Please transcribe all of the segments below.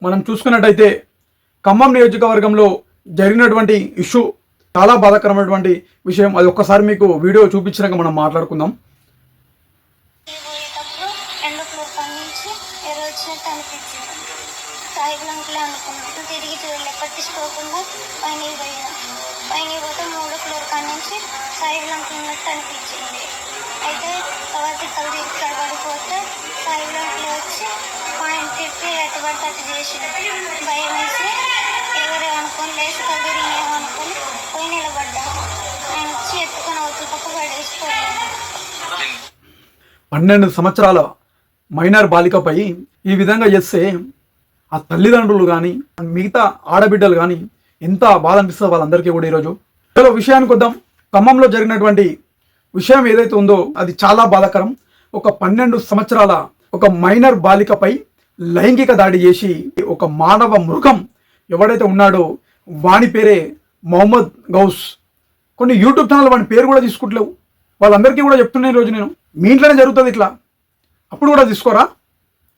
మనం చూసుకున్నట్టయితే ఖమ్మం నియోజకవర్గంలో జరిగినటువంటి ఇష్యూ చాలా బాధాకరమైనటువంటి విషయం. అది ఒక్కసారి మీకు వీడియో చూపించినాక మనం మాట్లాడుకుందాం. పట్టించుకోకుండా పైన పోతే 3వ ఫ్లోర్ కాడ నుంచి సాయి బ్లాంక్ ఉన్నట్టు అనిపించింది. అయితే తర్వాత కళ్ళు తిరిగి పడిపోతే సాయి బ్లాంక్లో వచ్చి పాయింట్ తిప్పి ఎటు పడితే అటు చేసింది. భయం వేసి ఎవరే అనుకొని లేచి కళ్ళు తిరిగి ఏమనుకొని పోయి నిలబడ్డాను. ఆయన వచ్చి ఎత్తుకొని అవుతూ పక్క పడేసుకోలేదు. 12 సంవత్సరాల మైనర్ బాలికపై ఈ విధంగా చేస్తే ఆ తల్లిదండ్రులు కానీ మిగతా ఆడబిడ్డలు కానీ ఎంత బాధ అనిపిస్తుందో వాళ్ళందరికీ కూడా. ఈరోజు విషయానికి వద్దాం. ఖమ్మంలో జరిగినటువంటి విషయం ఏదైతే ఉందో అది చాలా బాధాకరం. ఒక 12 సంవత్సరాల ఒక మైనర్ బాలికపై లైంగిక దాడి చేసి ఒక మానవ మృగం ఎవడైతే ఉన్నాడో వాని పేరే మొహమ్మద్ గౌస్. కొన్ని యూట్యూబ్ ఛానల్ వాని పేరు కూడా తీసుకుంటలేవు. వాళ్ళందరికీ కూడా చెప్తున్నాను ఈరోజు నేను, మీ ఇంట్లోనే జరుగుతుంది ఇట్లా, అప్పుడు కూడా తీసుకోరా.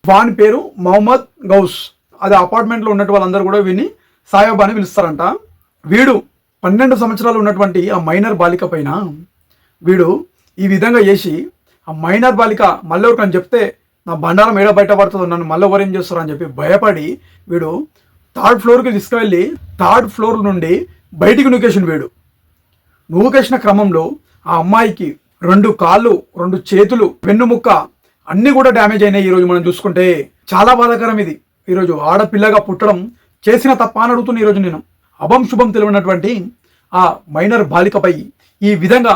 వాని పేరు మొహమ్మద్ గౌస్. అది అపార్ట్మెంట్లో ఉన్నట్టు వాళ్ళందరూ కూడా వీడిని సాయబ్ అని పిలుస్తారంట. వీడు 12 సంవత్సరాలు ఉన్నటువంటి ఆ మైనర్ బాలిక పైన వీడు ఈ విధంగా చేసి ఆ మైనర్ బాలిక మళ్ళీ ఎవరికని చెప్తే నా బండారం ఏడ బయట పడుతుందో, నన్ను మళ్ళీ ఎవరు ఏం చేస్తారో అని చెప్పి భయపడి వీడు 3rd ఫ్లోర్కి తీసుకువెళ్ళి 3rd ఫ్లోర్ నుండి బయటికి నూకేసిన. వీడు నూకేసిన క్రమంలో ఆ అమ్మాయికి 2 కాళ్ళు, 2 చేతులు, వెన్నుముక్క అన్నీ కూడా డ్యామేజ్ అయినాయి. ఈరోజు మనం చూసుకుంటే చాలా బాధాకరం ఇది. ఈరోజు ఆడపిల్లగా పుట్టడం చేసిన తప్ప అని అడుగుతున్నా. ఈరోజు నేను అభం శుభం తెలియనటువంటి ఆ మైనర్ బాలికపై ఈ విధంగా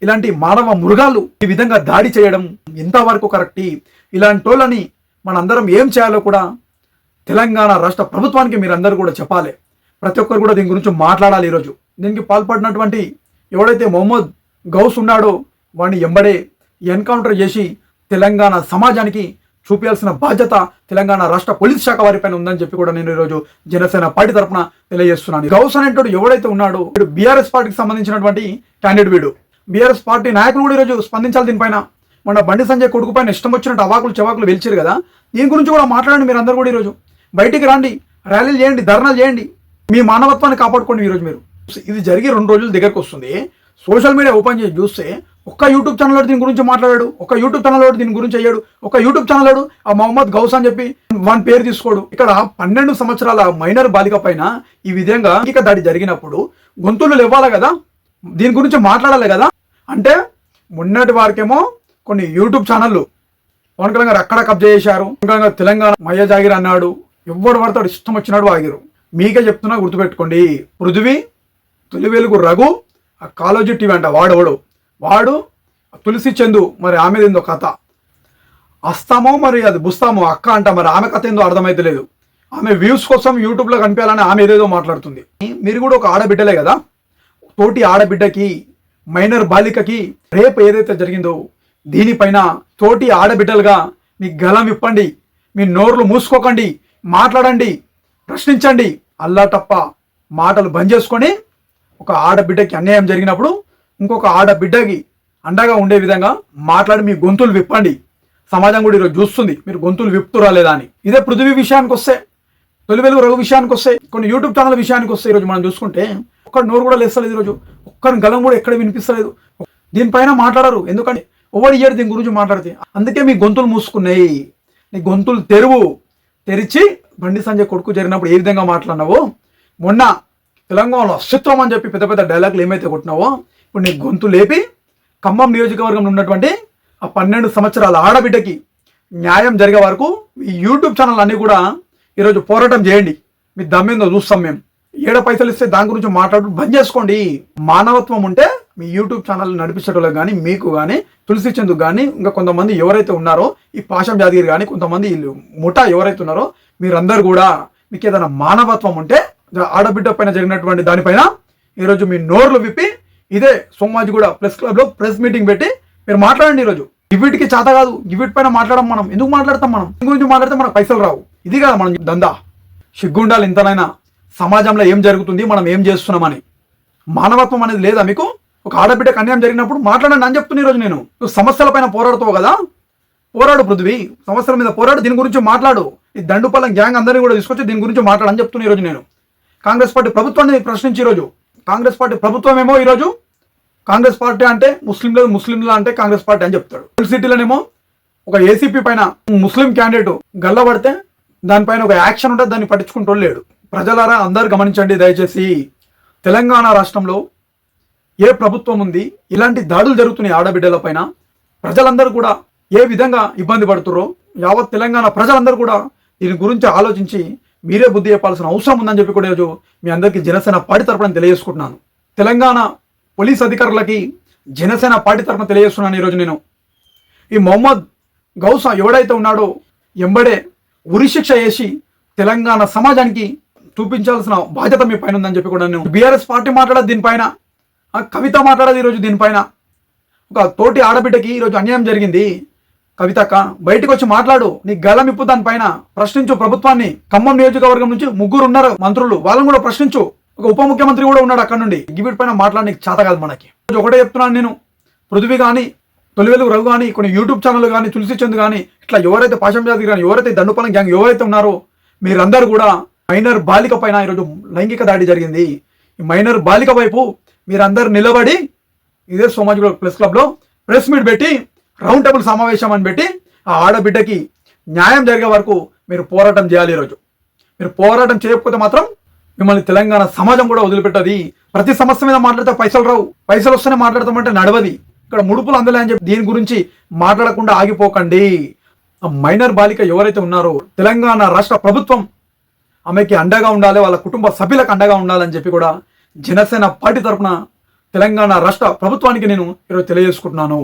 ఇలాంటి మానవ మృగాలు ఈ విధంగా దాడి చేయడం ఎంతవరకు కరెక్ట్? ఇలాంటి వాళ్ళని మనందరం ఏం చేయాలో కూడా తెలంగాణ రాష్ట్ర ప్రభుత్వానికి మీరందరూ కూడా చెప్పాలి. ప్రతి ఒక్కరు కూడా దీని గురించి మాట్లాడాలి. ఈరోజు దీనికి పాల్పడినటువంటి ఎవడైతే మొహమ్మద్ గౌస్ ఉన్నాడో వాడిని ఎంబడే ఎన్కౌంటర్ చేసి తెలంగాణ సమాజానికి చూపించాల్సిన బాధ్యత తెలంగాణ రాష్ట్ర పోలీస్ శాఖ వారిపైన ఉందని చెప్పి కూడా నేను ఈరోజు జనసేన పార్టీ తరఫున తెలియజేస్తున్నాను. గౌస్ అనేటోడు ఎవడైతే ఉన్నాడో వీడు బీఆర్ఎస్ పార్టీకి సంబంధించినటువంటి క్యాండిడేట్. వీడు బీఆర్ఎస్ పార్టీ నాయకులు కూడా ఈరోజు స్పందించాలి దీనిపైన. మన బండి సంజయ్ కొడుకు పైన ఇష్టం వచ్చినట్టు అవాకులు చెవాకులు వెలిచారు కదా, దీని గురించి కూడా మాట్లాడండి. మీరు అందరూ కూడా ఈరోజు బయటికి రండి, ర్యాలీలు చేయండి, ధర్నాలు చేయండి, మీ మానవత్వాన్ని కాపాడుకోండి. ఈరోజు మీరు ఇది జరిగి 2 రోజుల దగ్గరకు వస్తుంది. సోషల్ మీడియా ఓపెన్ చేసి చూస్తే ఒక్క యూట్యూబ్ ఛానల్ దీని గురించి మాట్లాడాడు, ఒక యూట్యూబ్ ఛానల్ దీని గురించి అయ్యాడు, ఒక యూట్యూబ్ ఛానల్ ఆ మొహమ్మద్ గౌస్ అని చెప్పి వాని పేరు తీసుకోడు. ఇక్కడ 12 సంవత్సరాల మైనర్ బాలిక పైన ఈ విధంగా దాడి జరిగినప్పుడు గొంతులు ఇవ్వాలి కదా, దీని గురించి మాట్లాడాలి కదా. అంటే మొన్నటి వారికేమో కొన్ని యూట్యూబ్ ఛానళ్ళు పవన్ కళ్యాణ్ గారు అక్కడ కబ్జా చేశారు, తెలంగాణ మయ్య జాగిర్ అన్నాడు, ఎవడు పడతాడు ఇష్టం వచ్చినాడు ఆగిరు. మీకే చెప్తున్నా, గుర్తుపెట్టుకోండి. పృథ్వీ, తొలి వెలుగు రఘు, ఆ కాలోజీ టీవీ అంట వాడు తులసి చందు, మరి ఆమెది ఏందో కథ అస్తామో మరి అది బుస్తామో అక్క అంట, మరి ఆమె కథ ఏందో అర్థమైతే లేదు. ఆమె వ్యూస్ కోసం యూట్యూబ్లో కనిపించాలని ఆమె ఏదేదో మాట్లాడుతుంది. మీరు కూడా ఒక ఆడబిడ్డలే కదా, తోటి ఆడబిడ్డకి మైనర్ బాలికకి రేపు ఏదైతే జరిగిందో దీనిపైన తోటి ఆడబిడ్డలుగా మీ గలం విప్పండి, మీ నోర్లు మూసుకోకండి, మాట్లాడండి, ప్రశ్నించండి. అల్లా తప్ప మాటలు బంద్ చేసుకొని ఒక ఆడబిడ్డకి అన్యాయం జరిగినప్పుడు ఇంకొక ఆడబిడ్డకి అండగా ఉండే విధంగా మాట్లాడి మీ గొంతులు విప్పండి. సమాజం కూడా ఈరోజు చూస్తుంది మీరు గొంతులు విప్పుతురా లేదా అని. ఇదే పృథ్వీ విషయానికి వస్తే, తొలి వెలుగు రఘు విషయానికి వస్తే, కొన్ని యూట్యూబ్ ఛానల్ విషయానికి వస్తే ఈరోజు మనం చూసుకుంటే ఒక్కడి నోరు కూడా లేస్తలేదు. ఈరోజు ఒక్కరి గలం కూడా ఎక్కడ వినిపిస్తలేదు. దీనిపైన మాట్లాడరు, ఎందుకంటే ఎవరు ఇయ్యాడు దీని గురించి మాట్లాడితే. అందుకే మీ గొంతులు మూసుకున్నాయి. నీ గొంతులు తెరిచి బండి సంజయ్ కొడుకు జరిగినప్పుడు ఏ విధంగా మాట్లాడినావో, మొన్న తెలంగాణలో అస్తిత్వం అని చెప్పి పెద్ద పెద్ద డైలాగులు ఏమైతే కొట్టినావో, ఇప్పుడు నీ గొంతు లేపి ఖమ్మం నియోజకవర్గంలో ఉన్నటువంటి ఆ 12 సంవత్సరాల ఆడబిడ్డకి న్యాయం జరిగే వరకు ఈ యూట్యూబ్ ఛానల్ అన్నీ కూడా ఈరోజు పోరాటం చేయండి. మీ దమ్మేందో చూస్తాం మేము. ఏడ పైసలు ఇస్తే దాని గురించి మాట్లాడు బంద్ చేసుకోండి. మానవత్వం ఉంటే మీ యూట్యూబ్ ఛానల్ నడిపించడంలో కానీ, మీకు కానీ, తులసి చందుకు కానీ, ఇంకా కొంతమంది ఎవరైతే ఉన్నారో ఈ పాషం జాదగిరి కానీ, కొంతమంది ముఠా ఎవరైతే ఉన్నారో మీరందరూ కూడా మీకు ఏదైనా మానవత్వం ఉంటే ఆడబిడ్డ పైన జరిగినటువంటి దానిపైన ఈరోజు మీ నోర్లు విప్పి ఇదే సోమాజిగూడ ప్రెస్ క్లబ్లో ప్రెస్ మీటింగ్ పెట్టి మీరు మాట్లాడండి. ఈరోజు ఇవిటికి చేత కాదు, ఇవిటి పైన మాట్లాడడం. మనం ఎందుకు మాట్లాడతాం? మనం దీని గురించి మాట్లాడితే మనకు పైసలు రావు. ఇది కాదు మనం దందా. సిగ్గుండాలి ఇంతనైనా సమాజంలో ఏం జరుగుతుంది, మనం ఏం చేస్తున్నామని. మానవత్వం అనేది లేదా మీకు? ఒక ఆడబిడ్డకు అన్యాయం జరిగినప్పుడు మాట్లాడండి అని చెప్తున్నా. ఈరోజు నేను సమస్యల పైన పోరాడుతావు కదా, పోరాడు పృథ్వీ, సమస్యల మీద పోరాడు, దీని గురించి మాట్లాడు. ఈ దండుపాలెం గ్యాంగ్ అందరినీ కూడా తీసుకొచ్చి దీని గురించి మాట్లాడని చెప్తున్నా ఈరోజు నేను. కాంగ్రెస్ పార్టీ ప్రభుత్వాన్ని ప్రశ్నించి ఈరోజు కాంగ్రెస్ పార్టీ ప్రభుత్వం ఏమో ఈరోజు కాంగ్రెస్ పార్టీ అంటే ముస్లింలు అంటే కాంగ్రెస్ పార్టీ అని చెప్తాడు. సిటీలోనేమో ఒక ఏసీపీ పైన ముస్లిం క్యాండిడేట్ గల్లబడితే దానిపైన ఒక యాక్షన్ ఉంటుంది, దాన్ని పట్టించుకుంటూ లేడు. ప్రజలారా అందరు గమనించండి దయచేసి. తెలంగాణ రాష్ట్రంలో ఏ ప్రభుత్వం ఉంది, ఇలాంటి దాడులు జరుగుతున్నాయి ఆడబిడ్డల పైన, ప్రజలందరూ కూడా ఏ విధంగా ఇబ్బంది పడుతుర్రో యావత్ తెలంగాణ ప్రజలందరూ కూడా దీని గురించి ఆలోచించి మీరే బుద్ధి చెప్పాల్సిన అవసరం ఉందని చెప్పి కూడా ఈరోజు మీ అందరికీ జనసేన పార్టీ తరపున తెలియజేసుకుంటున్నాను. తెలంగాణ పోలీస్ అధికారులకి జనసేన పార్టీ తరపున తెలియజేస్తున్నాను ఈరోజు నేను. ఈ మొహమ్మద్ గౌసా ఎవడైతే ఉన్నాడో ఎంబడే ఉరిశిక్ష వేసి తెలంగాణ సమాజానికి చూపించాల్సిన బాధ్యత మీ పైన ఉందని చెప్పి కూడా నేను బీఆర్ఎస్ పార్టీ మాట్లాడదు దీనిపైన, కవిత మాట్లాడదు ఈరోజు దీనిపైన. ఒక తోటి ఆడబిడ్డకి ఈరోజు అన్యాయం జరిగింది, కవితక్క బయటకు వచ్చి మాట్లాడు, నీ గలం ఇప్పు, దానిపైన ప్రశ్నించు ప్రభుత్వాన్ని. ఖమ్మం నియోజకవర్గం నుంచి 3 ఉన్నారు మంత్రులు, వాళ్ళని కూడా ప్రశ్నించు. ఒక ఉప ముఖ్యమంత్రి కూడా ఉన్నాడు అక్కడ నుండి. వీటి పైన మాట్లాడడానికి చేత కాదు మనకి. ఒకటే చెప్తున్నాను నేను, పృథ్వీ కానీ, తొలివెలుగు రఘు కానీ, కొన్ని యూట్యూబ్ ఛానల్ కానీ, తులసి చంద్ కానీ, ఇట్లా ఎవరైతే పాశం జాతి కానీ, ఎవరైతే దండుపాలెం గ్యాంగ్ ఎవరైతే ఉన్నారో మీరందరూ కూడా మైనర్ బాలిక పైన ఈరోజు లైంగిక దాడి జరిగింది. ఈ మైనర్ బాలిక వైపు మీరందరూ నిలబడి ఇదే సోమాజిగూడ ప్రెస్ క్లబ్లో ప్రెస్ మీట్ పెట్టి రౌండ్ టేబుల్ సమావేశం అని పెట్టి ఆ ఆడబిడ్డకి న్యాయం జరిగే వరకు మీరు పోరాటం చేయాలి. ఈరోజు మీరు పోరాటం చేయకపోతే మాత్రం మిమ్మల్ని తెలంగాణ సమాజం కూడా వదిలిపెట్టది. ప్రతి సమస్య మీద మాట్లాడితే పైసలు రావు, పైసలు వస్తేనే మాట్లాడతామంటే నడవది. ఇక్కడ ముడుపులు అందలే అని చెప్పి దీని గురించి మాట్లాడకుండా ఆగిపోకండి. ఆ మైనర్ బాలిక ఎవరైతే ఉన్నారో తెలంగాణ రాష్ట్ర ప్రభుత్వం ఆమెకి అండగా ఉండాలి, వాళ్ళ కుటుంబ సభ్యులకు అండగా ఉండాలని చెప్పి కూడా జనసేన పార్టీ తరఫున తెలంగాణ రాష్ట్ర ప్రభుత్వానికి నేను ఈరోజు తెలియజేసుకుంటున్నాను.